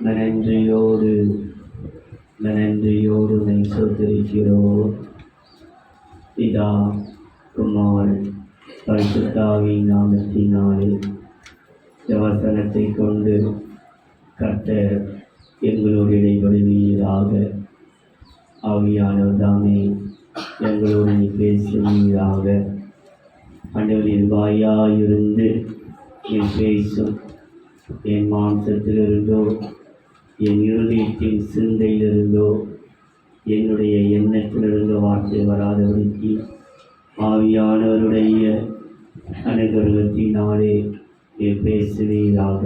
நன்றியோடு சோதரிக்கிறோம். பிதா குமாரன் பரிசுத்தாவின் நாமத்தினாலே வசனத்தை கொண்டு கர்த்தர் எங்களோடு இடைபடுவீராக. ஆவியானவர் தாமே எங்களோடு பேசுவீராக. ஆண்டவரின் வாயாயிருந்து நீ பேசும். என் மாம்சத்திலிருந்தோ என் இருதயத்தின் சிந்தையிலிருந்தோ என்னுடைய எண்ணத்திலிருந்தோ வார்த்தை வராதபடிக்கு ஆவியானவருடைய அனுகிரகத்தினாலே நீ பேசுவீராக.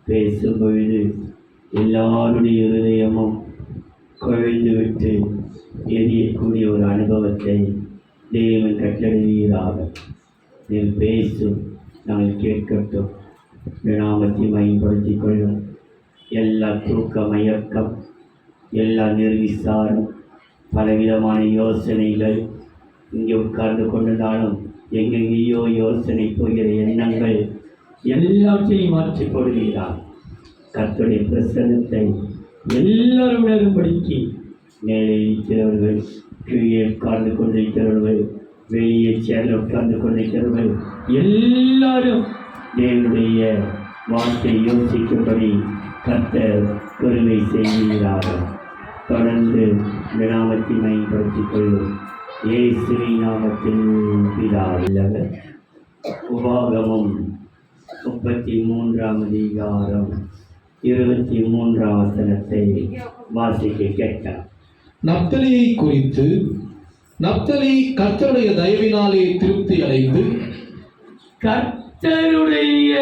பேசும் பொழுது எல்லாருடைய இருதயமும் குழைந்துவிட்டு எரியக்கூடிய ஒரு அனுபவத்தை தேவன் கட்டளைவீராக. நீ பேசும், நாங்கள் கேட்கட்டும். நாமத்தை மையப்படுத்திக் கொள்ளும். எல்லா தூக்க மயக்கம், எல்லா நிர்விசாரம், பலவிதமான யோசனைகள் இங்கே உட்கார்ந்து கொண்டிருந்தாலும் எங்கெங்கேயோ யோசனை போகிற எண்ணங்கள் எல்லாத்தையும் மாற்றிக் கொள்கிறார். கர்த்தருடைய பிரசன்னத்தை எல்லாரும் உணரும்படிக்கு மேலே இருக்கிறவர்கள், கீழே உட்கார்ந்து கொண்டிருக்கிறவர்கள், வெளியே சேர்ந்து உட்கார்ந்து கொண்டிருக்கிறவர்கள் எல்லாரும் தேவனுடைய வார்த்தை யோசிக்கும்படி கர்த்தர் கருணை செய்கிறார்கள். தொடர்ந்து இந்த நாமத்தை மையப்படுத்திக் கொள்ளும். இயேசுவின் நாமத்தில் பிதாவில்லவர். உபாகமம் 33ஆம் அதிகாரம் 23ஆம் வசனத்தை வாசிக்க கேட்டார். நப்தலியை குறித்து, நப்தலி கர்த்தருடைய தயவினாலே திருப்தி அடைந்து, கர்த்தருடைய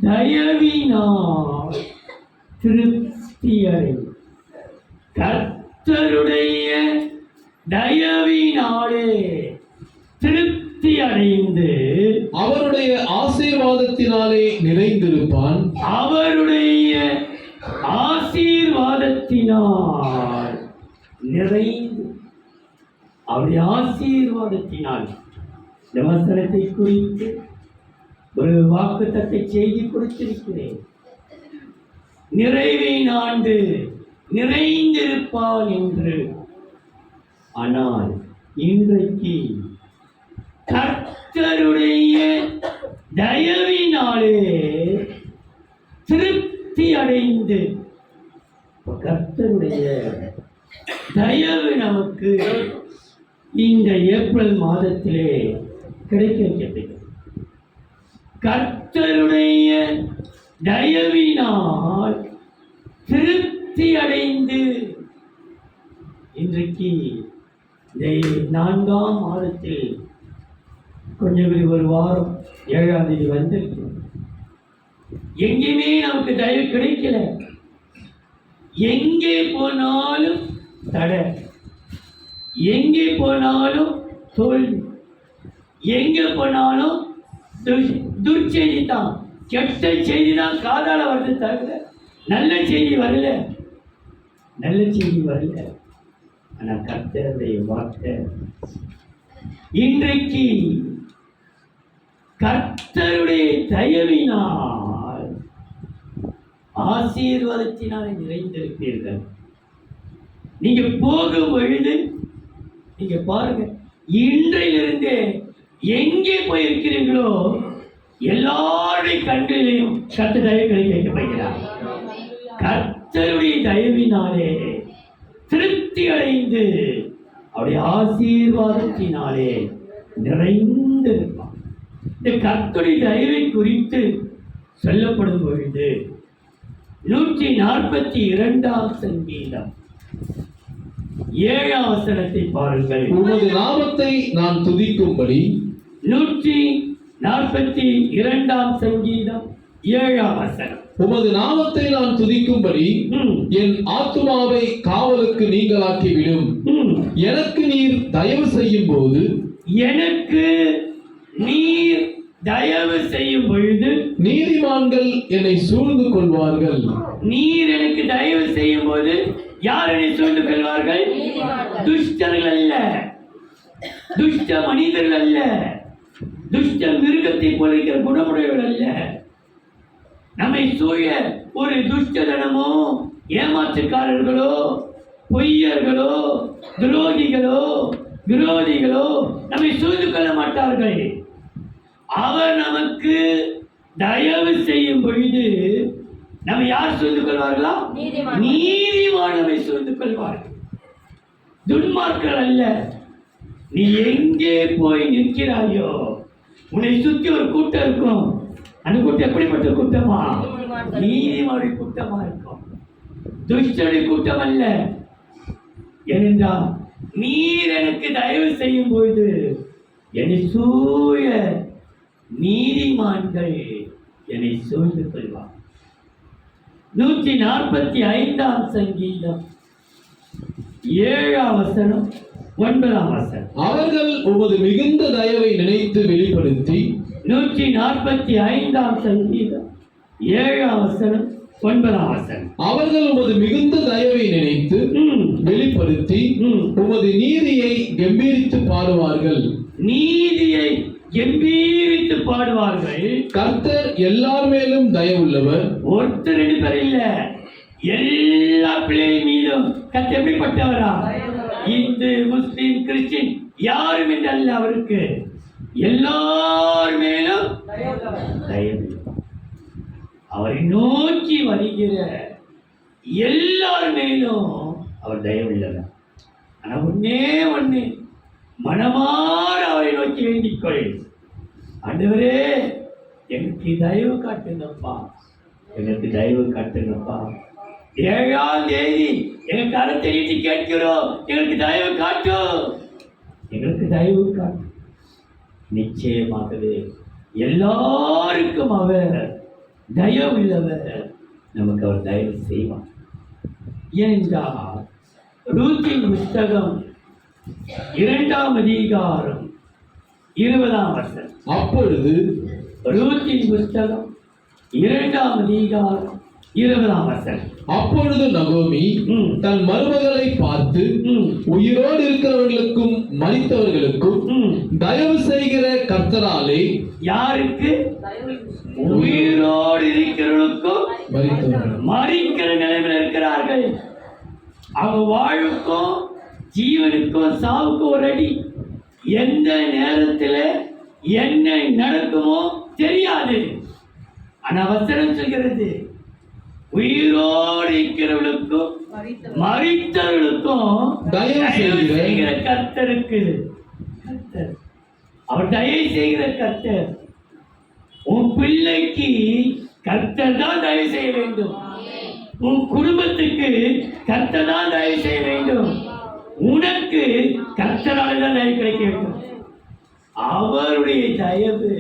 தயவினால் திருப்தி அடைந்து, கர்த்தருடைய தயவினாலே திருப்தி அடைந்து அவருடைய ஆசீர்வாதத்தினாலே நிறைந்திருப்பான். அவருடைய ஆசீர்வாதத்தினால் நிறைந்து, அவருடைய ஆசீர்வாதத்தினால். இந்த வசனத்தை குறித்து ஒரு வாக்குத்தத்தை செய்தி கொடுத்திருக்கிறேன். நிறைவின் ஆண்டு நிறைந்திருப்பான் என்று. ஆனால் இன்றைக்கு கர்த்தருடைய தயவினாலே திருப்தி அடைந்து, கர்த்தருடைய தயவு நமக்கு இந்த ஏப்ரல் மாதத்திலே கிடைக்கிறது. கர்த்தருடைய தயவினால் திருப்தி அடைந்து இன்றைக்கு 4ஆம் மாதத்தில் கொஞ்சம் ஒரு வாரம் 7ஆம் தேதி வந்திருக்கு. எங்கேயுமே நமக்கு தயவு கிடைக்கல. எங்கே போனாலும் தடை, எங்கே போனாலும் தோல்வி, எங்கே போனாலும் துர்ச்செய்தி தான், கெட்ட செய்தி தான் காதால வருது தவிர நல்ல செய்தி வரல. ஆனால் கர்த்தருடைய வார்த்தை இன்றைக்கு கர்த்தருடைய தயவினால் ஆசீர்வாதத்தினால் நிறைந்திருப்பீர்கள். நீங்க போகும் பொழுது நீங்க பாருங்க, இன்றையிலிருந்தே எங்கே போயிருக்கிறீங்களோ எல்லாருடைய கண்களிலையும் கர்த்தர் தயவுகளை வைக்கப்படுகிறார். கர்த்தருடைய தயவினாலே திருப்தி அடைந்து அவருடைய ஆசீர்வாதத்தினாலே நிறைந்திருப்பான். இந்த கர்த்தருடைய தயவை குறித்து சொல்லப்படும் பொழுது 142ஆம் சங்கீதம் 7ஆம் வசனத்தை பாருங்கள். உமது நாமத்தை நான் துதிக்கும்படி. 142ஆம் சங்கீதம் 7ஆம் வசனம். உமது நாமத்தை நான் துதிக்கும்படி என் ஆத்துமாவை காவலுக்கு நீங்களாக்கி விடும். எனக்கு நீர் தயவு செய்யும் போது, எனக்கு நீர் தயவு செய்யும் பொழுது நீதிமான்கள் என்னை சூழ்ந்து கொள்வார்கள். நீர் எனக்கு தயவு செய்யும் போது யார் என்னை சூழ்ந்து கொள்வார்கள்? துஷ்டர்கள் அல்ல, துஷ்ட மனிதர்கள் அல்ல, துஷ்ட மிருகத்தை போல இருக்கிற குணமுடையவர்கள் அல்ல. நம்மை சூழ ஒரு துஷ்டதனமோ ஏமாற்றுக்காரர்களோ பொய்யர்களோ துரோகிகளோ விரோதிகளோ நம்மை சூழ்ந்து கொள்ள மாட்டார்கள். அவர் நமக்கு தயவு செய்யும் பொழுது நம்ம யார் சூழ்ந்து கொள்வார்களா? நீதிமான் நம்மை சூழ்ந்து கொள்வார்கள். துன்மார்க்கர்கள் அல்ல. நீ எங்கே போய் நிற்கிறாயோ உன்னை சுற்றி ஒரு கூட்டம் இருக்கும். அந்த கூட்டம் எப்படிப்பட்ட கூட்டமா? நீதிமானுடைய கூட்டமா இருக்கும், துஷ்டனுடைய கூட்டம் அல்ல. ஏனென்றால் நீர் எனக்கு தயவு செய்யும் பொழுது என்னை சூழ நீதிமான்கள் என்னை சூழ்ந்து கொள்வார். 145 சங்கீதம் 7 வசனம் 9 வசனம். அவர்கள் உமது மிகுந்த தயவை நினைத்து வெளிப்படுத்தி 145 சங்கீதம் 7 வசனம் 9 வசனம். அவர்கள் உமது மிகுந்த தயவை நினைத்து வெளிப்படுத்தி உமது நீதியை கம்பீரித்து பாடுவார்கள். நீதியை கம்பீரித்து பாடுவார்கள். கர்த்தர் எல்லார் மேலும் தயவுள்ளவர். ஒருத்தர் 2 பேர் இல்ல, எல்லா பிள்ளைகள் மீதும் கர்த்தர் எப்படிப்பட்டவரா? இந்து முஸ்லிம் கிறிஸ்டின் யாரும் என்று அல்ல, அவருக்கு எல்லார் மேலும் தயவு. அவரை நோக்கி வருகிற எல்லார் மேலும் அவர் தயவுள்ளவர். ஆனா ஒண்ணு மனமாற அவரை நோக்கி வேண்டிக்கொள். ஆண்டவரே எனக்கு தயவு காட்டுங்கப்பா, எனக்கு தயவு காட்டுங்கப்பா. 7ஆம் தேதி எங்க கரத்தை நீட்டி கேட்கிறோம், எங்களுக்கு தயவு காட்டும், எங்களுக்கு தயவு காட்டும். நிச்சயமாகவே எல்லாருக்கும் அவர் தயவு உள்ளவர். நமக்கு அவர் தயவு செய்வார். ஏனென்றால் ரூத்தின் புத்தகம் 2ஆம் அதிகாரம் 20ஆம் வசனம். அப்பொழுது ரூத்தின் புத்தகம் 2ஆம் அதிகாரம் 20ஆம் வசனம். அப்பொழுது நகோமி தன் மருமகளை பார்த்து உயிரோடு இருக்கிறவர்களுக்கும் மரித்தவர்களுக்கும் தயவு செய்கிற கர்த்தராலே. யாருக்கு? உயிரோடு இருக்கிறவர்களுக்கும் மரிக்கிற நிலைமையில் இருக்கிறார்கள். அவங்க வாழ்வுக்கும் ஜீவனுக்கும் சாவுக்கும் ஒரு அடி. எந்த நேரத்தில் என்ன நடக்குமோ தெரியாது. ஆனா வசனம் சொல்கிறது, உயிரோடு இருக்கிறவர்களுக்கும் மரித்தவர்களுக்கும் தயவு செய்கிற கர்த்தருக்கு. கர்த்தர் அவர் தயவு செய்கிற கர்த்தர். உன் பிள்ளைக்கு கர்த்தர் தான் தயவு செய்ய வேண்டும். உன் குடும்பத்துக்கு கர்த்தர் தான் தயவு செய்ய வேண்டும். உனக்கு கர்த்தரால் தான் தயவு கிடைக்க வேண்டும். அவருடைய தயவு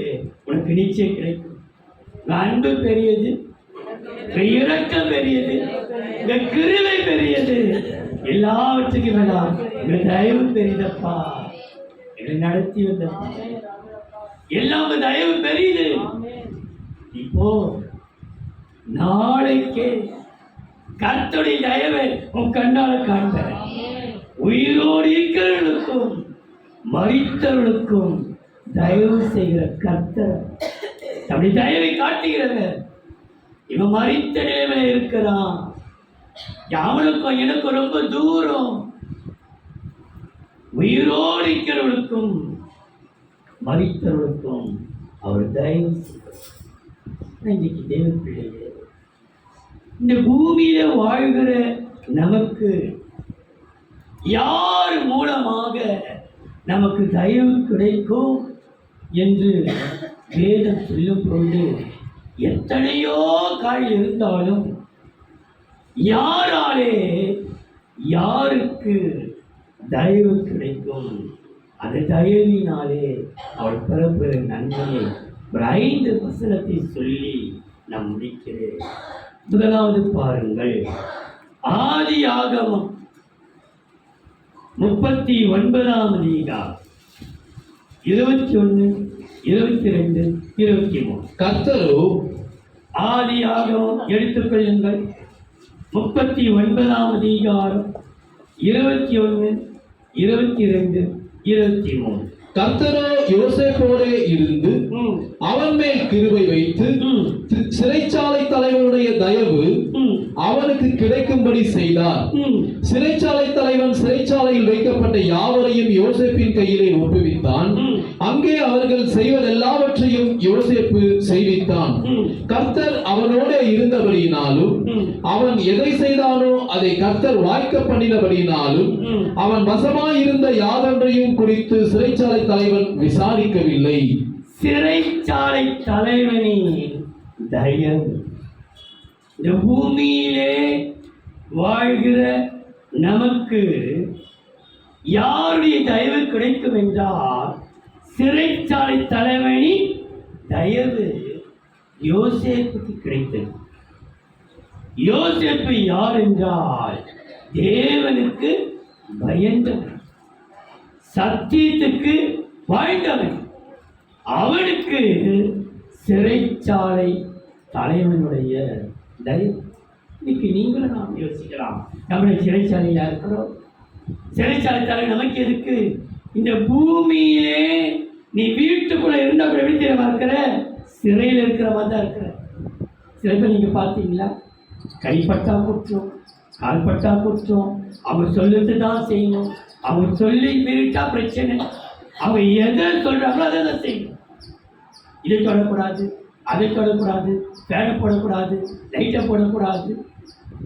உனக்கு நிச்சயம் கிடைக்கும். அன்பு பெரியது, இரக்கம் பெரியது, கிருபை பெரியது, எல்லாவற்றுக்கும் வேண்டாம் இந்த தயவு பெரியதப்பா. என்னை நடத்தி வந்தப்பா, எல்லாம் தயவு பெரியது. இப்போ நாளைக்கு கர்த்தருடைய தயவை உன் கண்ணால காண்ப. உயிரோடு இருக்கிறவர்களுக்கும் மரித்தவர்களுக்கும் தயவு செய்கிற கர்த்தர் தன்னுடைய தயவை காட்டுகிறவர். இவன் மரித்த நிலைமையில இருக்கிறான், அவனுக்கும் எனக்கும் ரொம்ப தூரம். உயிரோடு இருக்கிறவர்களுக்கும் மரித்தவர்களுக்கும் அவர் தயவு செய்கிறார். இன்னைக்கு தேவ பிள்ளைகளே, இந்த பூமியில வாழ்கிற நமக்கு யார் மூலமாக நமக்கு தயவு கிடைக்கும் என்று வேதம் சொல்லும் பொழுது எத்தனையோ காரியம் இருந்தாலும் யாராலே யாருக்கு தயவு கிடைக்கும், அந்த தயவினாலே அவள் பிறப்புற நன்மையை ஒரு 5 வசனத்தை சொல்லி நாம் முடிக்கிறேன். முதலாவது பாருங்கள், ஆதியாகமம் 39ஆம் அதிகாரம் 21, 22, 23. கர்த்தரோ, ஆதியாகமம் எடுத்துக்கொள்ளுங்கள், 39ஆம் அதிகாரம் 21, 22, 23. கர்த்தரோ யோசேப்போடே இருந்து அவன் மேல் கிருபை வைத்து சிறைச்சாலைத்தார் தலைவனுடைய தயவு ம், அவனுக்கு கிடைக்கும்படி செய்தார். ம். சிறைச்சாலை தலைவன் சிறைச்சாலையில் வைக்கப்பட்ட யாவரையும் யோசேப்பின் கையிலே ஒப்புவித்தான். ம். அங்கே அவர்கள் செய்வதெல்லாவற்றையும் யோசேப்பு செய்வித்தான். ம். கர்த்தர் அவனோட இருந்தபடியினாலும் ம். அவன் எதை செய்தானோ அதை கர்த்தர் வாய்க்க பண்ணினபடியினாலும் ம். அவன் வசமாயிருந்த யாதொன்றையும் குறித்து சிறைச்சாலை தலைவன் விசாரிக்கவில்லை. சிறைச்சாலை தலைவனின் தயவு இந்த பூமியிலே வாழ்கிற நமக்கு யாருடைய தயவு கிடைக்கும் என்றால் சிறைச்சாலை தலைவனின் தயவு யோசேப்புக்கு கிடைத்தது. யோசேப்பு யார் என்றால் தேவனுக்கு பயந்தவன், சத்தியத்துக்கு வாழ்ந்தவன். அவனுக்கு சிறைச்சாலை தலைவனுடைய தயவு. இன்னைக்கு நீங்களும் நாம் யோசிக்கலாம், நம்முடைய சிறைச்சாலையா இருக்கிறோம். சிறைச்சாலை தலைவர் நமக்கு எதுக்கு? இந்த பூமியிலே நீ வீட்டுக்குள்ள இருந்த அப்புறம் எப்படி தெரியுமா இருக்கிற? சிறையில் இருக்கிற மாதிரி தான் இருக்கிற. சில பேர் நீங்க பார்த்தீங்களா, கைப்பட்டா குற்றம், கால்பட்டா குற்றம், அவங்க சொல்லுறது தான் செய்யணும், அவங்க சொல்லி மீறிட்டா பிரச்சனை, அவங்க எதை சொல்றாங்களோ அதை தான் செய்யணும். இதை தொடக்கூடாது, அதை தொடக்கூடாது, ஃபேனை போடக்கூடாது, லைட்டை போடக்கூடாது,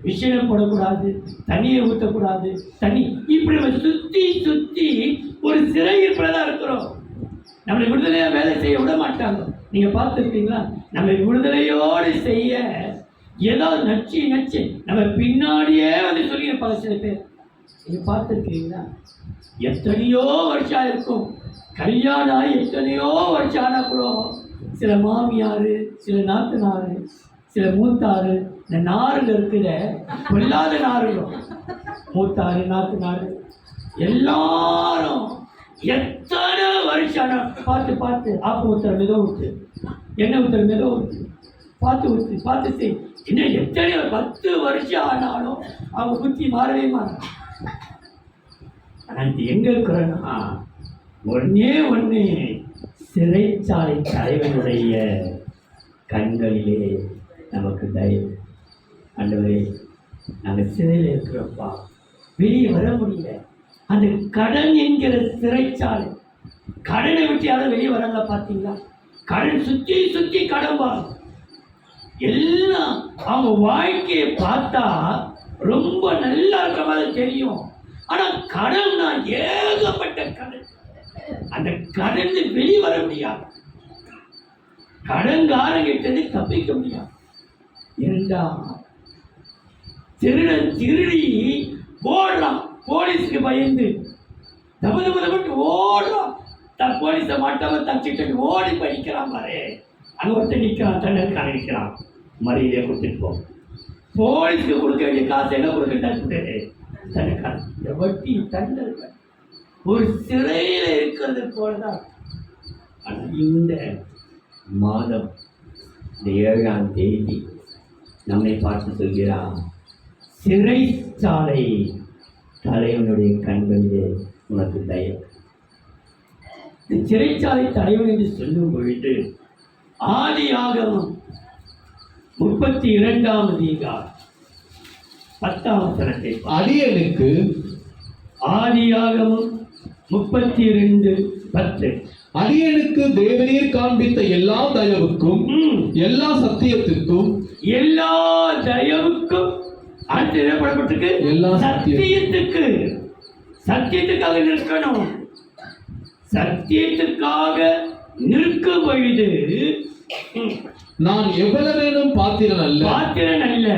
மிஷினை போடக்கூடாது, தண்ணியை ஊற்றக்கூடாது, தண்ணி இப்படி நம்ம சுற்றி சுற்றி ஒரு சிறை இருப்பதாக இருக்கிறோம். நம்மளை விடுதலையாக வேலை செய்ய விட மாட்டாங்க. நீங்கள் பார்த்துருக்கீங்களா? நம்ம விடுதலையோடு செய்ய ஏதாவது நச்சு நச்சு நம்ம பின்னாடியே வந்து சொல்லியிருப்பாங்க சில பேர். நீங்கள் பார்த்துருக்கீங்களா? எத்தனையோ வருஷம் இருக்கும் கல்யாணம் ஆகி, எத்தனையோ வருஷம் ஆனால் கூட சில மாமியார், சில நாத்தனார், சில மூத்தாரு, இந்த நாரில் இருக்கிற கொல்லாத நாருகளும் மூத்தாரு நாத்தனார் எல்லாரும் எத்தனை வருஷம் பார்த்து பார்த்து ஆப்பு ஊற்றுற மிதம் ஊற்று, எண்ணெய் ஊற்றுற மிதம் ஊற்று, பார்த்து ஊற்று, பார்த்து செய். இன்னும் எத்தனை 10 வருஷம் ஆனாலும் அவங்க புத்தி மாறவே மாறாங்க. ஆனால் இது எங்கே இருக்கிறோன்னா ஒன்னே ஒன்று, சிறைச்சாலை தலைவனுடைய கண்களிலே நமக்கு தயவு. ஆண்டவரே, நாங்கள் சிறையில் இருக்கிறோம்ப்பா, வெளியே வர முடியல. அந்த கடன் என்கிற சிறைச்சாலை, கடனை விட்டு யாரும் வெளியே வராங்க பார்த்தீங்களா? கடன் சுற்றி சுற்றி கடன் வாங்க எல்லாம். அவங்க வாழ்க்கையை பார்த்தா ரொம்ப நல்லா இருக்கிற மாதிரி தெரியும். ஆனால் கடன்னா ஏகப்பட்ட கடன். அந்த கடன் வெளியே வர முடியாது, கடன்காரங்கிட்டது தப்பிக்க முடியாது. இருந்தா திருடன் திருடி ஓடுறான், போலீஸுக்கு பயந்து தபதபதப்பட்டு ஓடுறான். தன் போலீஸை மாட்டாமல் தப்பிச்சுட்டு ஓடி படிக்கிறான் பாரு. அங்கே ஒருத்தர் நிற்கிறான், தண்டனைக்காரன் நிற்கிறான், மரியாதையை கொடுத்துட்டு போ. போலீஸுக்கு கொடுக்க வேண்டிய காசு என்ன கொடுக்க தண்டனைக்காரன். இந்த வட்டி தண்டனை ஒரு சிறையில் இருக்கிறது போலதான். ஆனால் இந்த மாதம் இந்த 7ஆம் தேதி நம்மை பார்த்து சொல்கிறான், சிறைச்சாலை தலைவனுடைய கண்களிலே உனக்கு தயவு. இந்த சிறைச்சாலை தலைவன் என்று சொல்லும் பொழுது ஆதியாகமம் 32ஆம் அதிகாரம் 10ஆம் வசனத்தை அடியனுக்கு ஆதியாகமம் 32:10 அடியனுக்கு தேவரீர் காண்பித்த எல்லா தயவுக்கும் எல்லா சத்தியத்துக்கும் எல்லா தயவுக்கும் அடுத்து என்ன பண்ணப்பட்டிருக்கு? எல்லா சத்தியத்துக்கு. சத்தியத்துக்காக நிற்கணும். சத்தியத்துக்காக நிற்கும் பொழுது நான் எவ்வளவேனும் பாத்திரன் அல்ல,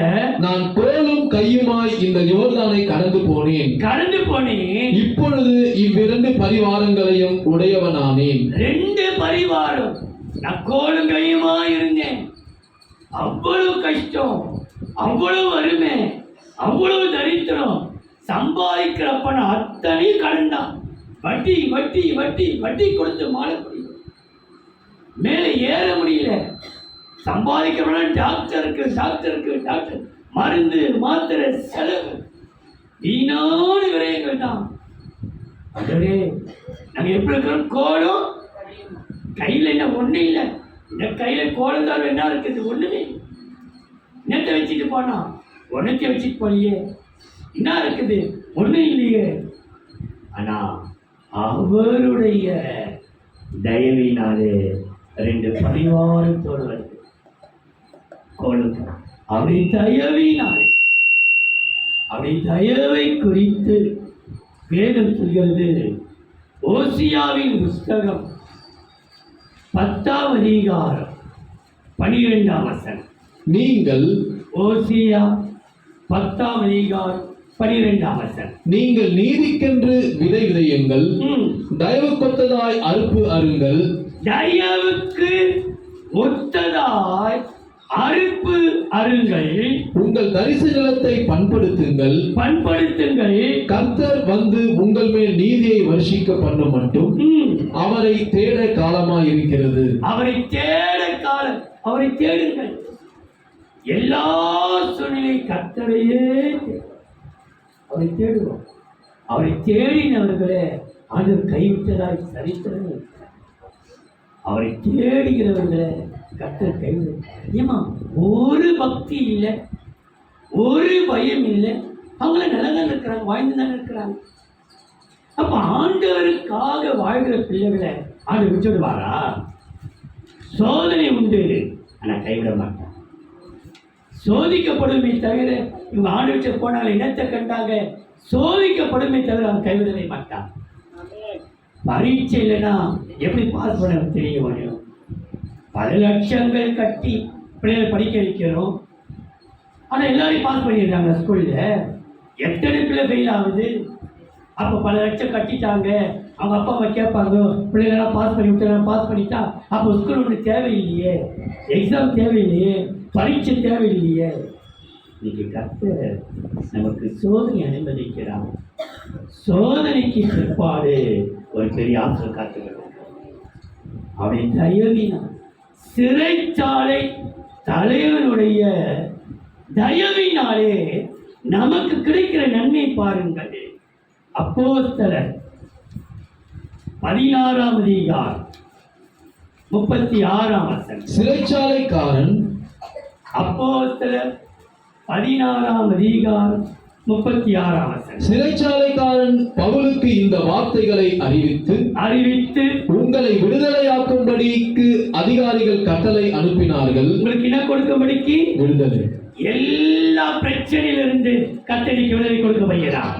நான் கோலும் கையுமாய் இந்த யோர்தானை கடந்து போனேன். இப்பொழுது இவ்விரண்டு பரிவாரங்களையும் உடையவனானேன். 2 பரிவாரம். நான் கோலும் கையுமாய் இருந்தேன். அவ்வளவு கஷ்டம், அவ்வளவு வறுமை, அவ்வளவு தரித்திரம். சம்பாதிக்கிற பணம் அத்தனை கடன் தான். வட்டி வட்டி வட்டி வட்டி கொடுத்து மாற முடியும், மேலே ஏற முடியல. சம்பாதிக்கிறவன டாக்டருக்கு மருந்து மாத்திரை செலவு, வீணான விரயங்கள் தான். அதுவே நாங்கள் எப்படி இருக்கிறோம்? கோலம் கையில் என்ன ஒன்றும் இல்லை. இந்த கையில் கோலம் தான் என்ன இருக்குது? ஒன்றுமே. என்னத்தை வச்சுட்டு போனான்? ஒன்றத்தை வச்சுட்டு போலியே, என்ன இருக்குது? ஒன்றும் இல்லையே. ஆனா அவருடைய தயவினாலே 2 பரிவாரத்தோடு வருது. அவருடைய தயவினாலே, அவருடைய தயவை குறித்து வேதம் சொல்கிறது. ஓசியாவின் புஸ்தகம் 10ஆம் அதிகாரம் 12ஆம் வசனம். நீங்கள் ஓசியா 10ஆம் அதிகாரம் 12ஆம் வசனம். நீங்கள் நீதிக்கென்று விதை விதையுங்கள், தயவுக்கொத்ததாய் அறுப்பு அருங்கள். தயவுக்கு ஒத்ததாய் அறுப்பு அருங்கள். உங்கள் தரிசு நிலத்தை பண்படுத்துங்கள். கர்த்தர் வந்து உங்கள் மேல் நீதியை வருஷிக்க பண்ணும் மட்டும் அவரை தேட காலமாய் இருக்கிறது. அவரை தேட காலம். அவரை தேடுங்கள். எல்லா சூழ்நிலை கர்த்தரையே அவரை தேடுவோம். அவரை தேடினவர்களே ஆண்டவர் கைவிட்டதாய் சரித்திரம் இருக்கிறார். அவரை தேடுகிறவர்களே கர்த்தர் கைவிட. ஏமா ஒரு பக்தி இல்லை, ஒரு பயம் இல்லை, அவங்கள நல்லா தான் இருக்கிறாங்க, வாழ்ந்து தான் இருக்கிறாங்க. அப்ப ஆண்டவருக்காக வாழ்கிற பிள்ளைகளை ஆண்டு விட்டுடுவாரா? சோதனை உண்டு, ஆனால் கைவிட மாட்டான். சோதிக்கப்படுமே தவிர இவங்க ஆண்டு விட்டு போனாங்க, இனத்தை கண்டாங்க, சோதிக்கப்படுமே தவிர அவன் கைவிடவே மாட்டான். பரீட்சை இல்லைன்னா எப்படி பாஸ் பண்ண தெரியும்? பல லட்சங்கள் கட்டி பிள்ளைகளை படிக்க வைக்கிறோம், ஆனால் எல்லாரையும் பாஸ் பண்ணிடுறாங்க. ஸ்கூலில் எத்தனை பிள்ளை ஃபெயில் ஆகுது? அப்போ பல லட்சம் கட்டிட்டாங்க. அவங்க அப்பா அம்மா கேட்பாங்க, பிள்ளைகளெல்லாம் பாஸ் பண்ணி விட்டு பாஸ் பண்ணிட்டா அப்போ ஸ்கூல் ஒன்று தேவையில்லையே, எக்ஸாம் தேவையில்லையே, பரீட்சை தேவையில்லையே. இன்னைக்கு கர்த்தர் நமக்கு சோதனை அனுமதிக்கிறான். சோதனைக்கு பிற்பாடு ஒரு பெரிய ஆசை காத்துக்கிறார். அவனை தயவினான். சிறைச்சாலை தலைவனுடைய தயவினாலே நமக்கு கிடைக்கிற நன்மை பாருங்கள். அப்போஸ்தலர் 16ஆம் அதிகாரம் 36ஆம் வசனம். சிறைச்சாலைக்காரன் அப்போஸ்தலர் 16ஆம் அதிகாரம் 36ஆம் வசனம். சிறைச்சாலைக்காரன் பவுலுக்கு இந்த வார்த்தைகளை அறிவித்து உங்களை விடுதலையாக்கும்படிக்கு அதிகாரிகள் கட்டளை அனுப்பினார்கள். உங்களுக்கு என்ன கொடுக்கும்படிக்கு? விடுதலை. எல்லா பிரச்சனையிலிருந்து கத்தடிக்கு விடுதலை கொடுக்க போகிறார்.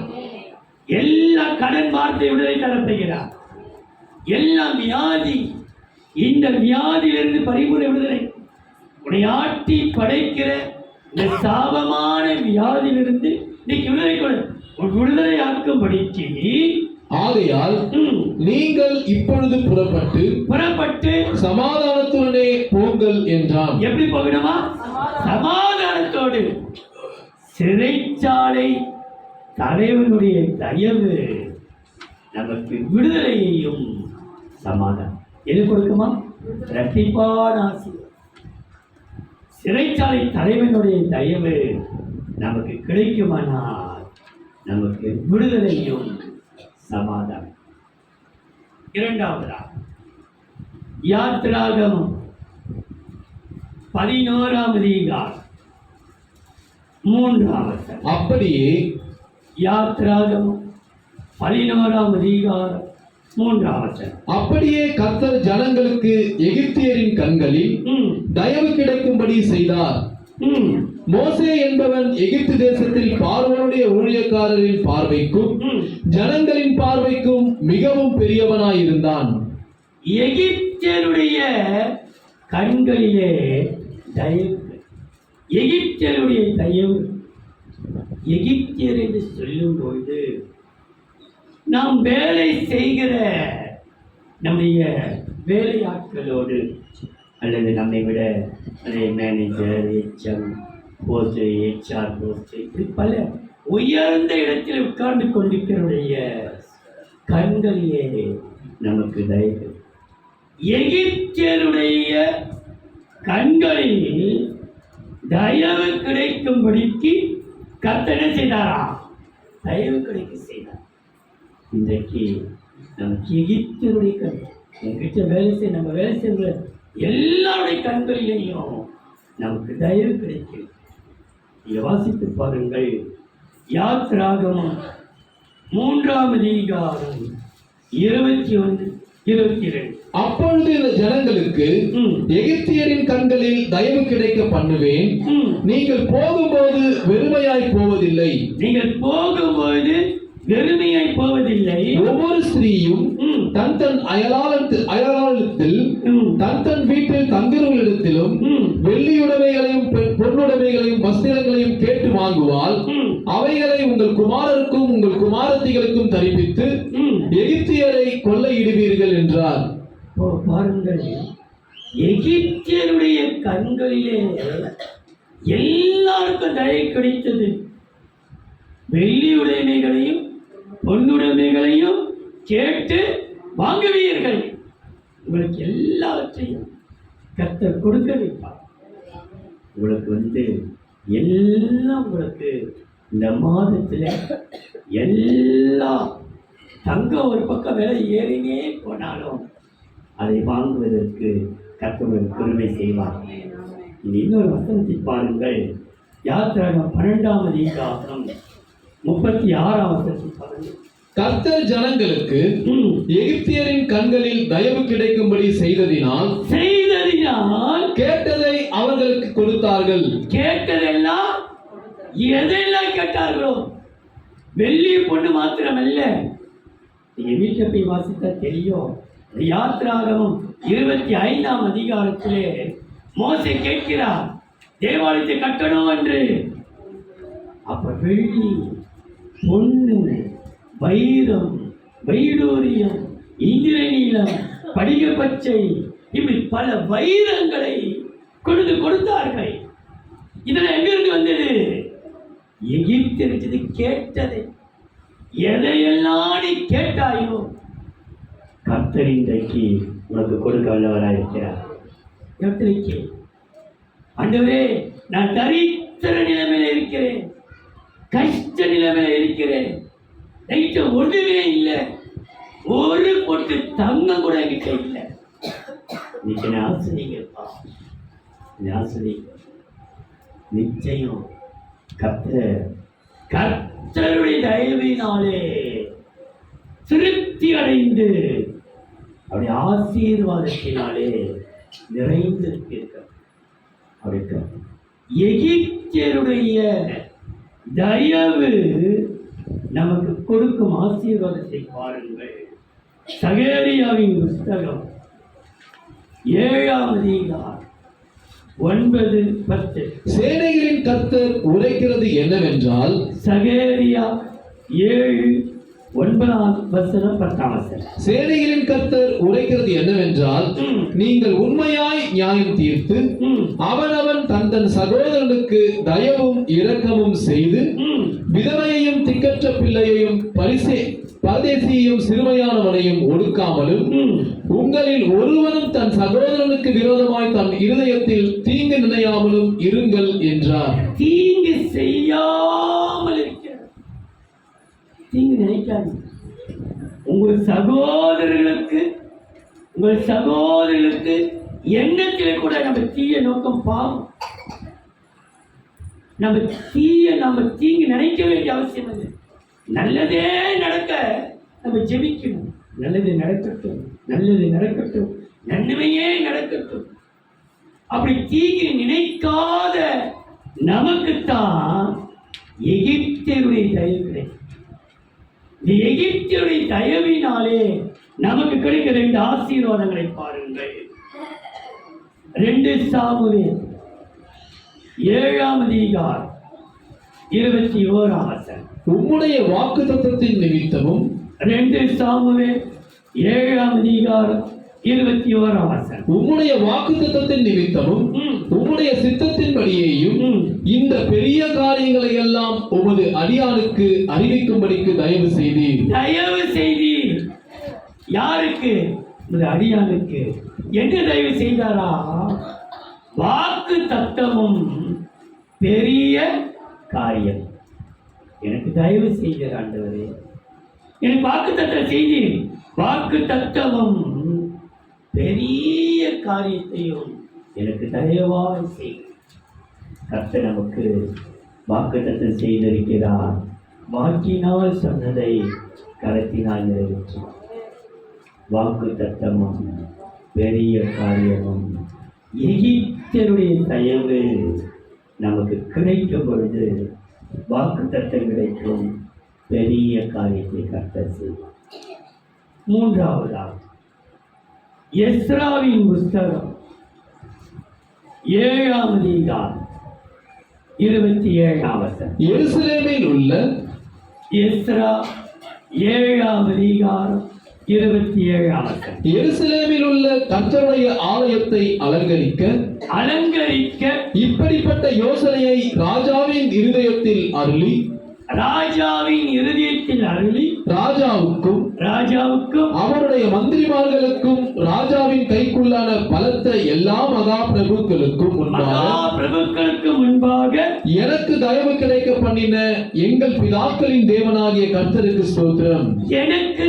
எல்லா கடன் வார்த்தை விடுதலை தரப்படுகிறார். எல்லா வியாதி, இந்த வியாதியிலிருந்து பரிபூர்ண விடுதலை. உன்னை ஆட்டி படைக்கிற இந்த சாபமான வியாதியிலிருந்து இன்னைக்கு விடுதலை ஆக்கும்படிக்கு. ஆகையால் நீங்கள் இப்பொழுது புறப்பட்டு சமாதானத்துடனே போங்கள் என்றான். எப்படி போகணுமா? சமாதானத்தோடு. சிறைச்சாலை தலைவனுடைய தயவு நமக்கு விடுதலையையும் சமாதானம் எது கொடுக்குமா? இரட்டிப்பான ஆசை. சிறைச்சாலை தலைவனுடைய தயவு நமக்கு கிடைக்குமானால் நமக்கு விடுதலையும் சமாதானம். இரண்டாவதா யாத்திராகமம் 11ஆம் அதிகாரம் 3ஆம் வசனம். அப்படியே யாத்திராகமம் 11ஆம் அதிகாரம் 3ஆம் வசனம். அப்படியே கர்த்தர் ஜனங்களுக்கு எகிப்தியரின் கண்களில் தயவு கிடைக்கும்படி செய்தார். மோசே என்பவன் எகிப்து தேசத்தில் பார்வோனுடைய ஊழியக்காரரின் பார்வைக்கும் ஜனங்களின் பார்வைக்கும் மிகவும் பெரியவனாயிருந்தான். எகிப்தியருடைய கண்களிலே தயவு. எகிப்தியருடைய தயவு. எகிப்தியர் என்று சொல்லும் பொழுது நாம் வேலை செய்கிற நம்முடைய வேலையாட்களோடு அல்லது நம்மை விட manager, HR post, HR post, இப்படி பல உயர்ந்த இடத்தில் உட்கார்ந்து கொண்டிருக்கிறவருடைய கண்களிலே நமக்கு தயவு. எகிப்தியருடைய கண்களில் தயவு கிடைக்கும்படிக்கு கர்த்தர் என்ன செய்தாரா? தயவு கிடைக்க செய்தார். இன்றைக்கு நமக்கு எகிப்தியருடைய கண், எங்கிட்ட வேலை செய்ய, நம்ம வேலை செய்கிற எல்லாருடைய கண்களிலேயும் நமக்கு தயவு கிடைக்கும். இதை வாசித்து பாருங்கள். யாத்ராகமம் 3ஆம் அதிகாரம் 21, 22. அப்பொழுது இந்த ஜனங்களுக்கு எகிப்தியரின் கண்களில் தயவு கிடைக்க பண்ணுவேன். நீங்கள் போகும்போது வெறுமையாய் போவதில்லை. நீங்கள் போகும்போது வெறுமையாய் போவதில்லை. ஒவ்வொரு ஸ்திரீயும் தன் தன் அயலாளத்தில் தன் தன் வீட்டில் தங்குறவர்களிடத்திலும் வெள்ளியுடைமைகளையும் பொன்னுடைமைகளையும் வஸ்திரங்களையும் கேட்டு வாங்குவாள். அவைகளை உங்கள் குமாரருக்கும் உங்கள் குமாரத்திகளுக்கும் தரிப்பித்து எகிப்தியரை கொள்ளையிடுவீர்கள் என்றார். பாருங்கள், எகிப்தியருடைய கண்களிலே எல்லாருக்கும் தயை கிடைத்தது. வெள்ளி உடைமைகளையும் பொன்னுடைமைகளையும் கேட்டு வாங்குவீர்கள். உங்களுக்கு எல்லாவற்றையும் கர்த்தர் கொடுக்க வைப்பார். உங்களுக்கு எல்லாம் உங்களுக்கு இந்த மாதத்தில் எல்லாம் தங்கம் ஒரு பக்கம் விலை ஏறினே போனாலும் அதை வாங்குவதற்கு கர்த்தர் பெருமை செய்வார். இன்னொரு வசனத்தை பாருங்கள். யாத்திராகமம் 12ஆம் அதிகாரம் 36ஆம் வசனத்தை பாருங்கள். கர்த்தர் ஜனங்களுக்கு எகிப்தியரின் கண்களில் தயவு கிடைக்கும்படி செய்ததினால் கேட்டதை அவர்களுக்கு கொடுத்தார்கள். கேட்டதெல்லாம் எதெல்லாம் கேட்டார்களோ, வெள்ளி பொண்ணு மாத்திரமல்ல. நீங்க வீட்டில் போய் வாசித்தா தெரியும். யாத்திராகமம் 25ஆம் அதிகாரத்திலே மோசே கேட்கிறார், தேவாலயத்தை கட்டணும் என்று. அப்ப வெள்ளி, பொண்ணு, வைரம், வைடூரியம், இந்திரநீலம், படிக பச்சை, இப்படி பல வைரங்களை கொடுத்தார்கள். இதெல்லாம் எங்கிருந்து வந்தது? எகிப்திலிருந்து கேட்டதை. எதையெல்லாம் நீ கேட்டாயோ கர்த்தர் இன்றைக்கு உனக்கு கொடுக்க வல்லவராயிருக்கிறார். எத்தனைக்கு ஆண்டவரே, நான் தரித்திர நிலைமையில இருக்கிறேன், கஷ்ட நிலைமையில இருக்கிறேன், என்கிட்ட ஒன்றுமே இல்லை, ஒரு பொட்டு தங்கம் கூட என்கிட்ட இல்லை. இன்னைக்கு ஆசிரியப்பா, ஆசிரியர் நிச்சயம் கர்த்தருடைய தயவினாலே திருப்தி அடைந்து அவருடைய ஆசீர்வாதத்தினாலே நிறைந்து இருக்கிறார். எகிப்தியருடைய தயவு நமக்கு கொடுக்கும் ஆசீர்வாதத்தை பாருங்கள். சகேரியாவின் புஸ்தகம் 7ஆம் அதிகாரம் 9, 10. சேனைகளின் கர்த்தர் உரைக்கிறது என்னவென்றால், சகேரியா 7, 9ஆம் வசனம் 10ஆம் வசனம். சேனைகளின் கர்த்தர் உரைக்கிறது என்னவென்றால், நீங்கள் உண்மையாய் நியாயம் தீர்த்து அவனவன் தன் தன் சகோதரனுக்கு தயவும் இரக்கமும் செய்து விதவையையும் திக்கற்ற பிள்ளையையும் பரதேசியையும் சிறுமையானவனையும் ஒடுக்காமலும் உங்களில் ஒருவனும் தன் சகோதரனுக்கு விரோதமாய் தன் இருதயத்தில் தீங்கு நினையாமலும் இருங்கள் என்றார். தீங்கு செய்யாமல் இருக்கிறார். தீங்கு நினைக்காது. உங்கள் சகோதரர்களுக்கு எண்ணத்திலே கூட நம்ம தீய நோக்கம் பாவம். நம்ம தீங்கு நினைக்க வேண்டிய அவசியம் இல்லை. நல்லதே நடக்க நம்ம ஜெபிக்கணும். நல்லது நடக்கட்டும், நல்லது நடக்கட்டும், நன்மையே நடக்கட்டும். அப்படி தீங்கு நினைக்காத நமக்குத்தான் எகிப்தியருடைய தயவு கிடைக்கும். இந்த எகிப்தியருடைய தயவினாலே நமக்கு கிடைக்கிற 2 ஆசீர்வாதங்களை பாருங்கள். 2 சாமுவேல் 7ஆம் அதிகாரம் 21ஆம் வசனம். உம்முடைய வாக்குத்தத்தத்தின் நிமித்தமும் 2 சாமுவேல் 7ஆம் அதிகாரம் 21ஆம் வசனம். உம்முடைய வாக்குத்தத்தத்தின் நிமித்தமும் உம்முடைய சித்தத்தின்படியேயும் இந்த பெரிய காரியங்களை எல்லாம் உமது அடியானுக்கு அறிவிக்கும்படிக்கு தயவு செய்தீர். யாருக்கு? உமது அடியானுக்கு. என்ன தயவு செய்தாரா? வாக்கு தத்தமும் பெரிய காரியம். எனக்கு தயவு செய்கிற ஆண்டவரே, எனக்கு வாக்கு தத்தம் செய்தீர். வாக்கு தத்தமும் பெரிய காரியத்தையும் எனக்கு தயவாய் செய். கர்த்தர் நமக்கு வாக்குத்தத்தம் செய்திருக்கிறார். வாக்கினால் சொன்னதை கரத்தினால் நிறைவேற்றும். வாக்குத்தத்தமும் பெரிய காரியமும் எகிப்தியருடைய தயவு நமக்கு கிடைக்கும் பொழுது வாக்குத்தத்தம் கிடைக்கும். பெரிய காரியத்தை கர்த்தர் செய்வார். மூன்றாவதாக எஸ்ராவின் புஸ்தகம் 7ஆம் அதிகாரம் 27ஆம் வசனம். எருசலேமில் உள்ள எஸ்ரா 7ஆம் அதிகாரம் 27ஆம் வசனம். எருசலேமில் உள்ள கர்த்தருடைய ஆலயத்தை அலங்கரிக்க இப்படிப்பட்ட யோசனையை ராஜாவின் இருதயத்தில் அருளி ராஜாவுக்கும் அவருடைய மந்திரிமார்களுக்கும் ராஜாவின் கைக்குள்ளான பலத்த எல்லா மகா பிரபுக்களுக்கும் முன்பாக எனக்கு தயவு கிடைக்க பண்ணின எங்கள் பிதாக்களின் தேவனாகிய கர்த்தருக்கு ஸ்தோத்திரம். எனக்கு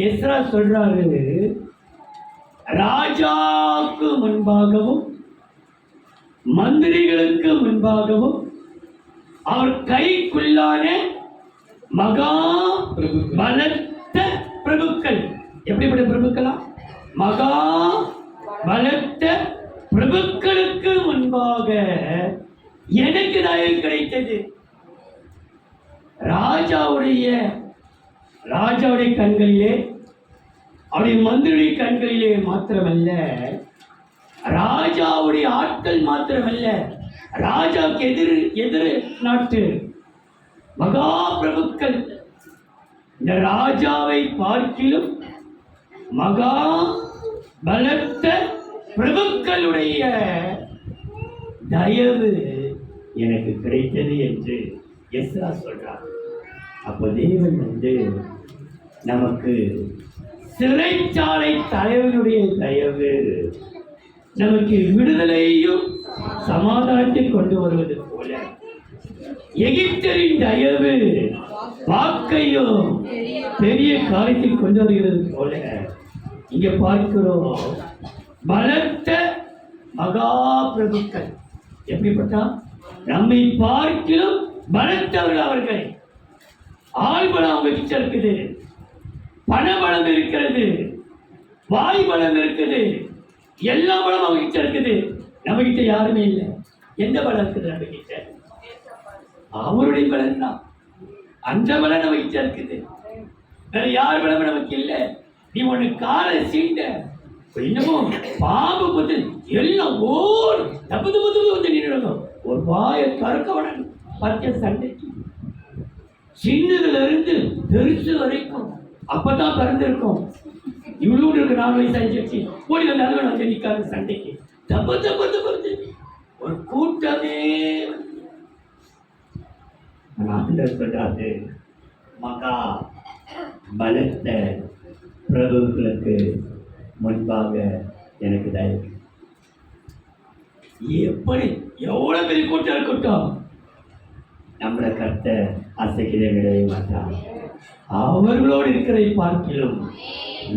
எஸ்ரா சொல்றாரு, ராஜாவுக்கு முன்பாகவும் மந்திரிகளுக்கு முன்பாகவும் அவர் கைக்குள்ளான மகா பலத்த பிரபுக்கள். எப்படிப்பட்ட பிரபுக்களா? மகா பலத்த பிரபுக்களுக்கு முன்பாக எனக்கு தயவு கிடைத்தது. ராஜாவுடைய கண்களிலே, அவருடைய மந்திரியுடைய கண்களிலே மாத்திரமல்ல, ராஜாவுடைய ஆட்கள் மாத்திரமல்ல, ராஜாவுக்கு எதிர் நாட்டு மகா பிரபுக்கள், இந்த ராஜாவை பார்க்கிலும் மகா பலத்த பிரபுக்களுடைய தயவு எனக்கு கிடைத்தது என்று எஸ்ரா சொல்றார். அப்போ தேவன் நமக்கு சிறைச்சாலை தலைவனுடைய தயவு, நமக்கு விடுதலையும் சமாதானத்தை கொண்டு வருவது போல, எகிப்தியரின் தயவு வாக்கையும் பெரிய காரியத்தை கொண்டு வருகிறது போல, இங்க பார்க்கிறோம் பலத்த மகா பிரபுக்கள். எப்படிப்பட்டா? நம்மை பார்க்கிலும் பலத்தவர்கள் அவர்கள். ஆள்பலம் அவங்க இருக்குது, பணபலம் இருக்கிறது, வாய் பலம் இருக்குது, எல்லா பலம் அவங்க கிட்ட இருக்குது. நம்ம கிட்ட யாருமே இல்லை. எந்த பலம் இருக்குது நம்ம கிட்ட? அவருடைய பலம் தான். அந்த பலம் நம்ம கிட்ட இருக்குது. வேற யார் பலம் நமக்கு இல்லை. நீ ஒண்ணு காலை சீண்ட, இன்னமும் பாம்பு பத்து எல்லாம் ஓர் தப்பு வந்து நின்றுடும். ஒரு வாயை கறக்கவனன் பத்திய சண்டைக்கு சின்னதுல இருந்து பெருசு வரைக்கும் அப்பதான் பிறந்திருக்கும். இவ்வளவு இருக்கு 4 வயசு ஆயிடுச்சு. ஓடி வந்தாலும் வந்து நிற்காத சண்டைக்கு தப்பு ஒரு கூட்டமே சொல்றாரு, மகா பலத்த பிரபுக்களுக்கு முன்பாக எனக்கு தயவு. எப்படி எவ்வளவு பெரிய கூட்டம் இருக்கட்டும், நம்மளை கத்த அசைக்கிட விடவே மாட்டார். அவர்களோடு இருக்கிறதை பார்க்கிலும்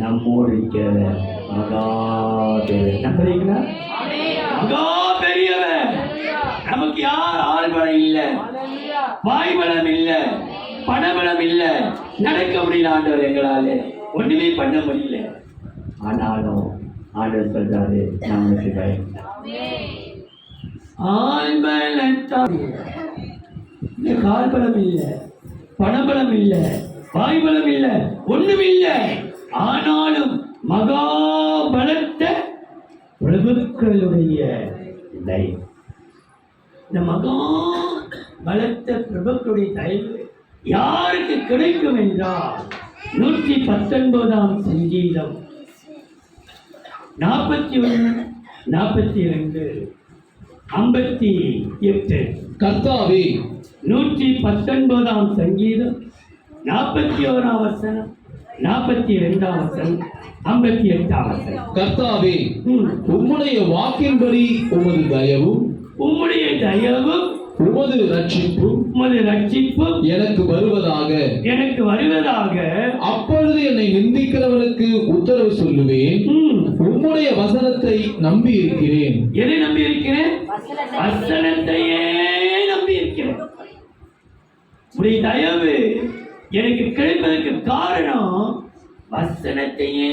நம்மோடு இருக்கிற மகா பெரியவர். நம்புறீங்களா? மகா பெரியவர். நமக்கு யார் ஆள்பலம் இல்லை, வாய்பலம் இல்லை, பணபலம் இல்லை, நடக்க முடியல ஆண்டவர், எங்களால ஒண்ணுமே பண்ண முடியல. ஆனாலும் ஆண்டவர் சொல்றாரு, நமக்கு பயம் கால்பலம் இல்லை, பணபலம் இல்லை, வாய்பலம் இல்லை, ஒண்ணும் இல்லை. ஆனாலும் மகா பலத்த பிரபுக்களுடைய தயவு. இந்த மகா பலத்த பிரபுக்களுடைய தயவு யாருக்கு கிடைக்கும் என்றால் 119ஆம் சங்கீதம் 41, 42, 58. கர்த்தாவே, 119ஆம் சங்கீதம் 41ஆம் வசனம், 42ஆம் வசனம், 58ஆம் வசனம். கர்த்தாவே, உம்முடைய வாக்கின்படி உமது தயவும் உமது ரட்சிப்பும் எனக்கு வருவதாக. அப்பொழுது என்னை நிந்திக்கிறவனுக்கு உத்தரவு சொல்லுவேன். உம்முடைய வசனத்தை நம்பி இருக்கிறேன். எதை நம்பி இருக்கிறேன்? வசனத்தையே நம்பி இருக்கிறேன். உடைய தயவு எனக்கு கிடைப்பதற்கு காரணம் வசனத்தையே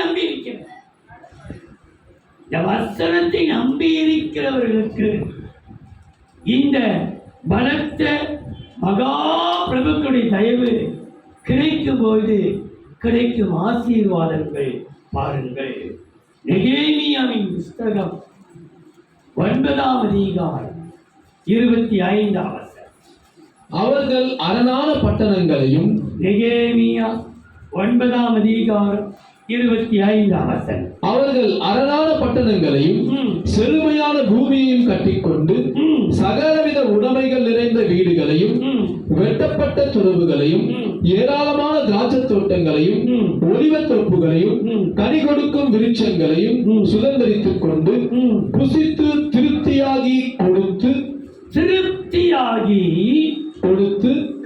நம்பி இருக்கிறேன். இந்த வசனத்தை நம்பி இருக்கிறவர்களுக்கு இந்த பலத்த மகா பிரபுக்களுடைய தயவு கிடைக்கும் போது கிடைக்கும் ஆசீர்வாதங்கள் பாருங்கள். நெகேமியாவின் புஸ்தகம் 9ஆம் அதிகாரம் 25ஆம் வசனம். அவர்கள் அரணான பட்டணங்களையும் நெகேமியா 9ஆம் அதிகாரம் 25ஆம் வசனம். அவர்கள் அரணான பட்டணங்களையும் செழுமையான பூமியையும் கட்டிக்கொண்டு சகலவித உடைமைகள் நிறைந்த வீடுகளையும் வெட்டப்பட்ட துறவுகளையும் ஏராளமான திராட்சை தோட்டங்களையும் ஒலிவத் தோப்புகளையும் கனி கொடுக்கும் விருட்சங்களையும் சுதந்திரித்துக் கொண்டு புசித்து திருப்தியாகி கொடுத்து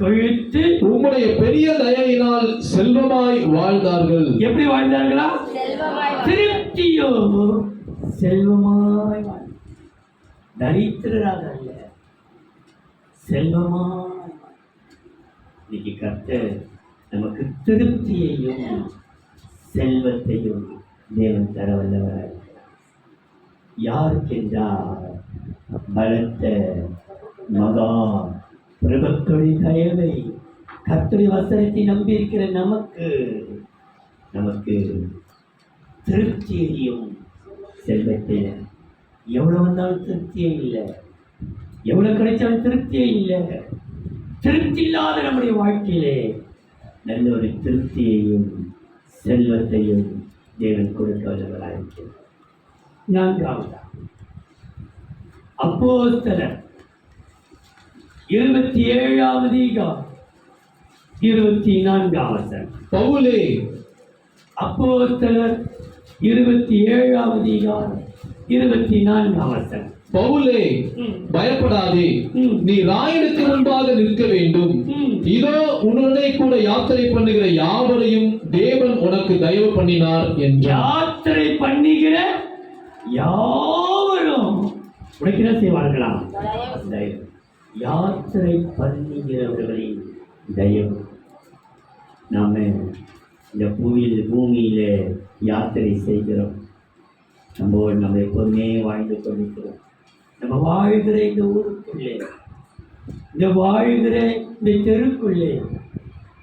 கொழுத்து உம்முடைய பெரிய தயையினால் செல்வமாய் வாழ்ந்தார்கள். எப்படி வாழ்ந்தார்களா? திருப்தியோ செல்வமாய் தரித்திரராக அல்ல, செல்வமாய். இன்னைக்கு கர்த்தர் நமக்கு திருப்தியையும் செல்வத்தையும் தேவன் தர வல்லவராக இருக்கிறார். யாருக்கென்றால் பலத்த மகா பிரபுக்களுடைய தயவை கர்த்தருடைய வசனத்தை நம்பி இருக்கிற நமக்கு திருப்தியையும் செல்வத்தையும். எவ்வளவு வந்தாலும் திருப்தியே இல்லை, எவ்வளவு கிடைச்சாலும் திருப்தியே இல்லை. திருப்தி இல்லாத நம்முடைய வாழ்க்கையிலே நல்ல ஒரு திருப்தியையும் செல்வத்தையும் தேவன் கொடுக்க வல்லவராயிருக்கிறார். 4. அப்போஸ்தலர் 27ஆம் அதிகாரம் 24ஆம் வசனம். பவுலே, அப்போஸ்தலர் 27ஆம் அதிகாரம் 24ஆம் வசனம். பவுலே, பயப்படாதே, நீ ராயனுக்கு முன்பாக நிற்க வேண்டும். இதோ உன்னுடனே கூட யாத்திரை பண்ணுகிற யாவரையும் தேவன் உனக்கு தயவு பண்ணினார் என்றார். யாத்திரை பண்ணுகிற யாவரும் உனக்கு என்ன செய்வார்களாம்? தயவு. யாத்திரை பண்ணுகிறவர்களின் தயவு. நாம இந்த பூமியில யாத்திரை செய்கிறோம். நம்ம எப்போதுமே வாழ்ந்து கொண்டிருக்கிறோம். நம்ம வாழ்கிற இந்த ஊருக்குள்ளே, இந்த வாழ்கிற இந்த தெருக்குள்ளே,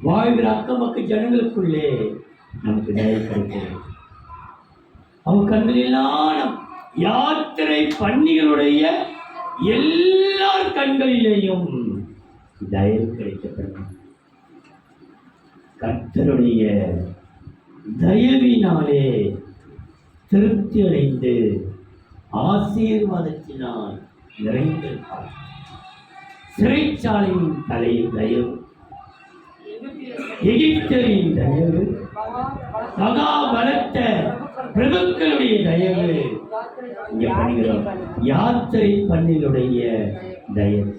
வாழ்கிற அக்கமக்க ஜனங்களுக்குள்ளே நமக்கு தயவு கிடைக்கிறது. அவங்க கண்களெல்லாம் யாத்திரை பண்ணிகளுடைய எல்லார் கண்களிலேயும் தயவு கிடைக்கப்படும். கர்த்தருடைய தயவினாலே திருப்தி அடைந்து ஆசீர்வாதத்தினால் நிறைந்திருப்பார். சிறைச்சாலையின் தலையில் தயவு, எகிப்தரின் தயவு, மகா பலத்த பிரபுக்களுடைய தயவு, இங்கே பண்ணுகிறோம் யாத்திரை பண்ணினுடைய தயவு.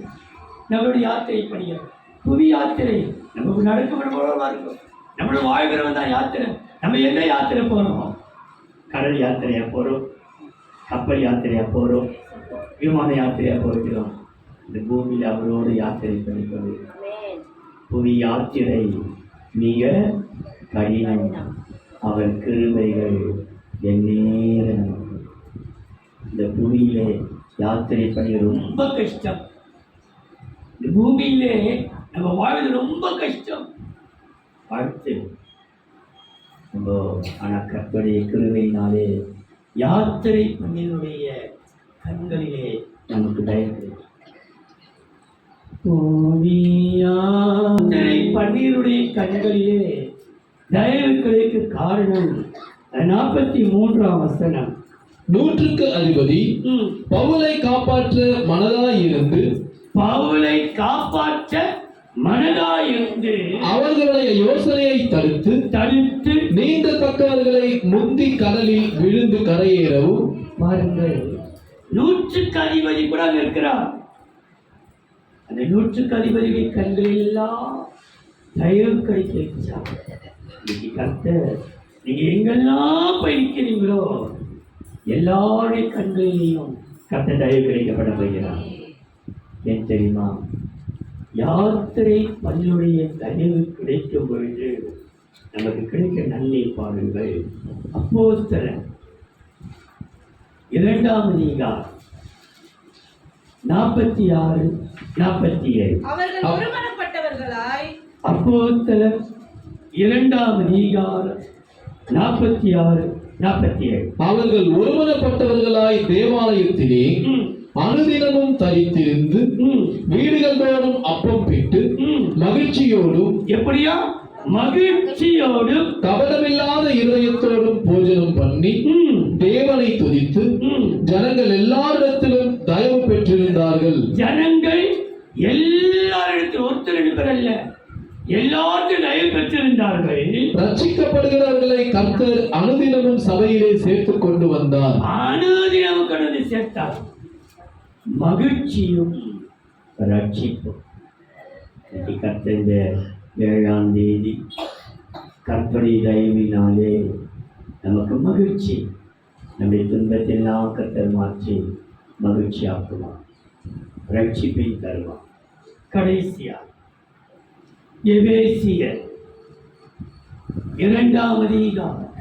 நம்மளுடைய யாத்திரை பண்ணுகிறோம், புவி யாத்திரை நமக்கு நடக்கப்படுவோம். நம்மளோட வாழ்கிறவன் தான் யாத்திரை. நம்ம என்ன யாத்திரை போகிறோம்? கடல் யாத்திரையாக போகிறோம், கப்பல் யாத்திரையாக போகிறோம், விமான யாத்திரையாக போகிறோம். இந்த பூமியில் அவரோடு யாத்திரை பண்ணிக்கொண்டு புவி யாத்திரை மிக கடினம். அவர் கிருபைகள் எந்நேரம். இந்த பூமியிலே யாத்திரை பண்ணி ரொம்ப கஷ்டம். இந்த பூமியிலே நம்ம வாழ்வது ரொம்ப கஷ்டம். வாழ்த்து நம்ம ஆனால் கர்த்தருடைய கிருபையினாலே யாத்திரை பண்ணினுடைய கண்களிலே நமக்கு தயவு. யாத்திரை பன்னீருடைய கண்களிலே தயவு கிடைக்க காரணம் 43ஆம் வசனம். 100க்கு அதிபதி பவுலை காப்பாற்ற மனதாயிருந்து அவர்களுடைய யோசனையை தடுத்து நீந்தத்தக்கவர்களை முந்தி கடலில் விழுந்து கரையேறவும். பாருங்கள், 100க்கு அதிபதி கூட அங்க இருக்கிறார். அந்த 100க்கு அதிபதியை கண்களெல்லாம் தயவு கிடைக்க கர்த்தர் நீங்க எங்கெல்லாம் பயணிக்கிறீங்களோ எல்லாருடைய கண்களிலையும் கர்த்தர் தயவு கிடைக்கப்பட போகிறார். ஏன் தெரியுமா? யாத்திரை பள்ளியுடைய தயவு கிடைக்கும் பொழுது நமக்கு கிடைக்க நன்மை பாருங்கள். அப்போஸ்தலர் 2ஆம் அதிகாரம் 46, 47. அவர்கள் ஒருமனப்பட்டவர்களாய் அப்போஸ்தலர் 2ஆம் அதிகாரம் 46, 47. அவர்கள் ஒருமனப்பட்டவர்களாய் தேவாலயத்திலே அனுதினமும் தரித்திருந்து வீடுகள் தோறும் அப்பம் பிட்டு மகிழ்ச்சியோடும், எப்படியா மகிழ்ச்சியோடும் கபடமில்லாத இருதயத்தோடும் போஜனம் பண்ணி தேவனை துதித்து ஜனங்கள் எல்லாரிடத்திலும் தயவு பெற்றிருந்தார்கள். ஜனங்கள் எல்லாரிடத்திலும் ஒருத்தர் எடுப்பர் அல்ல, எல்லாத்தையும் தயவு பெற்றிருந்தார்கள். ரட்சிக்கப்படுகிறவர்களை கர்த்தர் அனுதினமும் சபையிலே சேர்த்துக் கொண்டு வந்தார். அனுதினமும் கடந்து சேர்த்தார். மகிழ்ச்சியும் ரட்சிப்பும். கர்த்தர் இந்த 7ஆம் தேதி கர்த்தருடைய தயவினாலே நமக்கு மகிழ்ச்சி, நம்முடைய துன்பத்தெல்லாம் கர்த்தர் மாற்றி மகிழ்ச்சி ஆக்குவார், ரட்சிப்பை தருவார். கடைசியா எபேசியர் 2ஆம் அதிகாரம்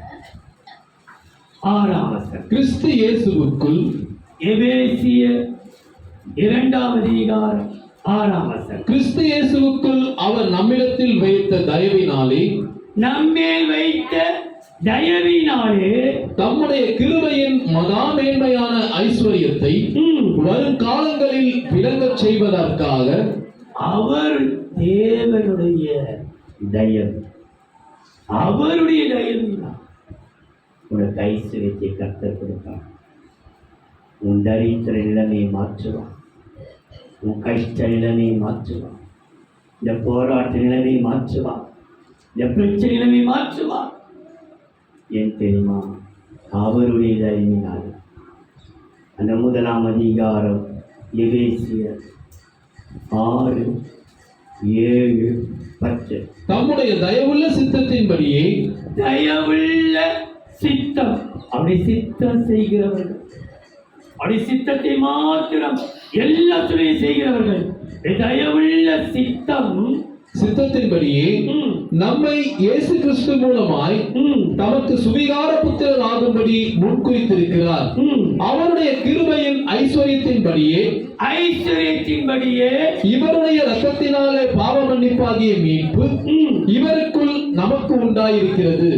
6ஆம் வசனம். கிறிஸ்து இயேசுவுக்குள் எபேசியர் 2ஆம் அதிகாரம் 6ஆம் வசனம். கிறிஸ்து இயேசுவுக்குள் அவர் நம்மிடத்தில் வைத்த தயவினாலே, நம்மேல் வைத்த தயவினாலே தம்முடைய கிருபையின் மகா மேன்மையான ஐஸ்வர்யத்தை வருங்காலங்களில் விளங்கச் செய்வதற்காக அவர் தேவனுடைய தயவு, அவருடைய தயவினால் உனக்கு ஐஸ்வர்யத்தை கர்த்தர் கொடுத்தார். உன் தரித்திர நிலைமையை மாற்றுவான், உன் கஷ்ட நிலைமையை மாற்றுவான், இந்த போராட்ட நிலைமையை மாற்றுவான், இந்த பிரச்சனை நிலைமையை மாற்றுவான். ஏன் தெரியுமா? அவருடைய தயவினால். அந்த 1ஆம் அதிகாரம் எபேசியர் 6, 7, 10. தம்முடைய தயவுள்ள சித்தத்தின்படியே, தயவுள்ள சித்தம், அப்படி சித்தம் செய்கிறவர்கள், அப்படி சித்தத்தை மாத்திரம் எல்லாத்துறையும் செய்கிறவர்கள். தயவுள்ள சித்தத்தின்படியே நம்மை இயேசு கிறிஸ்து மூலமாய் தமக்கு சுவிகார புத்திரர் ஆகும்படி முன்குறித்திருக்கிறார். அவருடைய கிருபையின் ஐஸ்வர்யத்தின்படியே இவருடைய இரத்தத்தினாலே பாவ மன்னிப்பாகிய மீட்பு இவருக்குள் நமக்கு உண்டாயிருக்கிறது.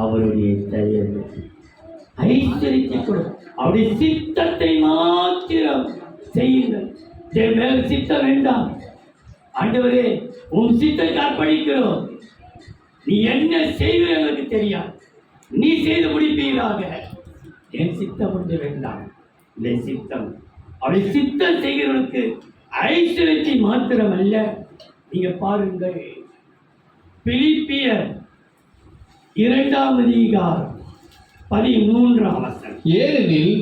அவருடைய தயவு ஐஸ்வர்யத்தை கொடு, அவருடைய சித்தத்தை மாத்திரம் செய்யுங்கள். வேறு சித்தம் வேண்டாம். ஆண்டவரே, உன் சித்தத்தை அர்ப்பணிக்கிறோம். நீ என்ன செய்வது எனக்கு தெரியாது, நீ செய்து முடிப்பீராக. என் சித்தம் ஒன்று வேண்டாம், இந்த சித்தம் அவருடைய சித்தம் செய்கிறவனுக்கு ஐஸ்வர்யத்தை மாத்திரம் அல்ல. நீங்க பாருங்கள், பிலிப்பியர் 2ஆம் அதிகாரம் 13ஆம் வசனம். ஏனெனில்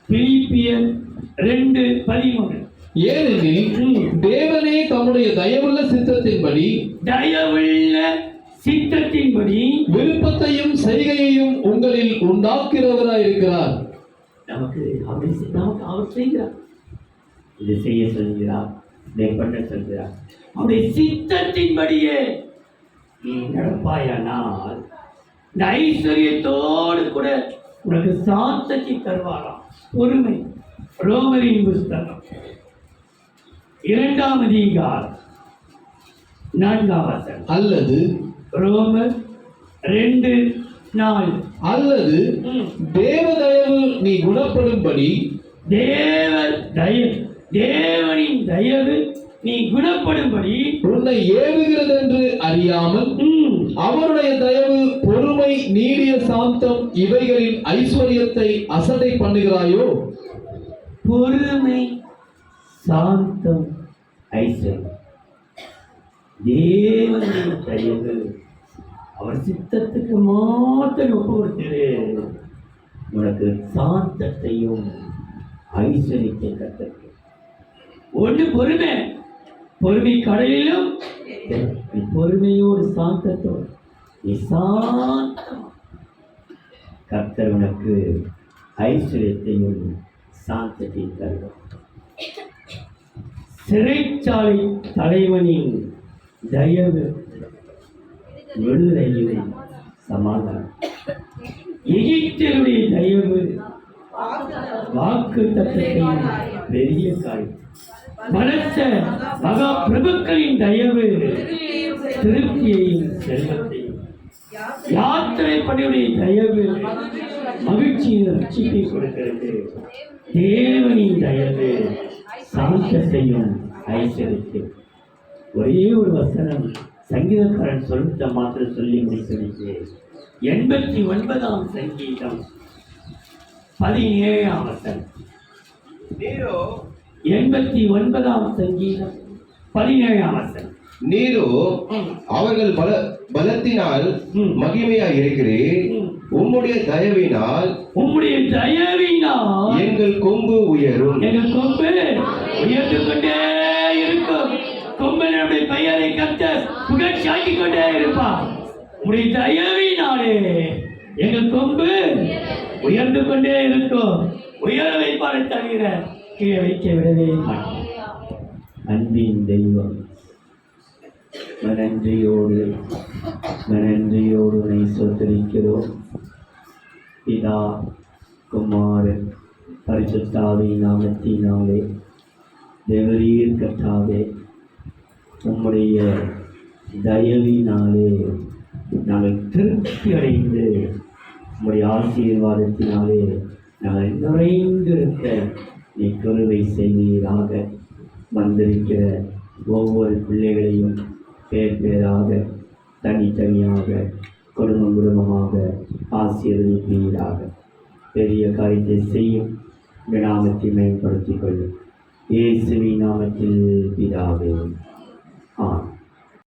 பிலிப்பியர் 2:13. ஏனெனில் தேவனே தம்முடைய தயவுள்ள சித்தத்தின்படி விருப்பத்தையும் செய்கையையும் உங்களில் உண்டாக்குகிறவராயிருக்கிறார். நமக்கு அவர் செய்கிறார், இதை செய்ய சொல்கிறார், இதை பண்ண சொல்கிறார். அவருடைய சித்தத்தின்படியே நடப்பாயானால் இந்த ஐஸ்வர்யத்தோடு கூட உனக்கு சாந்தத்தை தருவாராம். பொறுமை. ரோமரின் புஸ்தகம் 2ஆம் அதிகாரம் 4ஆம் வசனம். அல்லது ரோமர் 2:4. அல்லது தேவதயவு நீ குணப்படும்படி, தேவனின் தயவு நீ குணப்படும்படி உன்னை ஏவுகிறதென்று அறியாமல் அவருடைய தயவு, பொறுமை, நீடிய சாந்தம் இவைகளின் ஐஸ்வர்யத்தை அசட்டை பண்ணுகிறாயோ? பொறுமை, சாந்தம், ஐஸ்வர்யம், தேவனின் தயவு, அவர் சித்தத்துக்கு மாத்திரம் ஒப்பு கொடுத்தது. உனக்கு சாந்தத்தையும் ஐஸ்வர்யத்தை கற்று ஒன்று பொறுமை. பொறுமை கடலிலும் பொறுமையோடு சாந்தத்தோடு நீ சாந்தம், கர்த்தர் உனக்கு ஐஸ்வர்யத்தையும் சாந்தத்தையும் தருவார். சிறைச்சாலை தலைவனின் தயவு, விடுதலையும் சமாதானம். எகிப்தியருடைய தயவு, வாக்கு தத்தத்தையும் பெரிய காரியம். பலத்த மகா பிரபுக்களின் தயவு, திருப்தியையும் செல்வத்தையும். யாத்திரை பணியுடைய தயவு, மகிழ்ச்சியின் ரட்சிப்பை கொடுக்கிறது. தேவனின் தயவு, சாந்தத்தையும் ஐஸ்வர்யத்தையும். ஒரே ஒரு வசனம் சங்கீதக்காரன் சொல்லிட்ட மாத்திரம் சொல்லி முடிக்கிறது. 89ஆம் சங்கீதம் 17ஆம் வசனம். நீரோ 89ஆம் சங்கீதம் 17ஆம் வசனம். நீரோ அவர்கள் பலத்தினால் மகிமையாய் இருக்கிறீர். உம்முடைய தயவினால் எங்கள் கொம்பு உயரும். எங்கள் கொம்பு உயர்ந்து கொண்டே இருக்கும். கொம்பனுடைய பெயரை கர்த்தர் புகழ்ச்சாக்கிக் கொண்டே இருப்பார். உடைய தயவினாலே எங்கள் கொம்பு உயர்ந்து கொண்டே இருக்கும். உயர வைப்பாரை தவிர கீழே வைக்க விடவே மாட்டோம். அன்பின் தெய்வம், நன்றியோடு உன்னை சோதரிக்கிறோம். பிதா, குமாரன், பரிசுத்தாவின் நாமத்தினாலே தேவரீர் கர்த்தாவே, உம்முடைய தயவினாலே நாங்கள் திருப்தி அடைந்து உம்முடைய ஆசீர்வாதத்தினாலே நாங்கள் நிறைந்திருக்க நீ கருவை செய்வீராக. வந்திருக்கிற ஒவ்வொரு பிள்ளைகளையும் பேர் பேராக, தனித்தனியாக, குடும்பமாக ஆசீர்வதிப்பீராக. பெரிய காரியத்தை செய்யும் நாமத்தை மேம்படுத்திக் கொள்ளும். இயேசுவின் நாமத்தில் பிதாவே.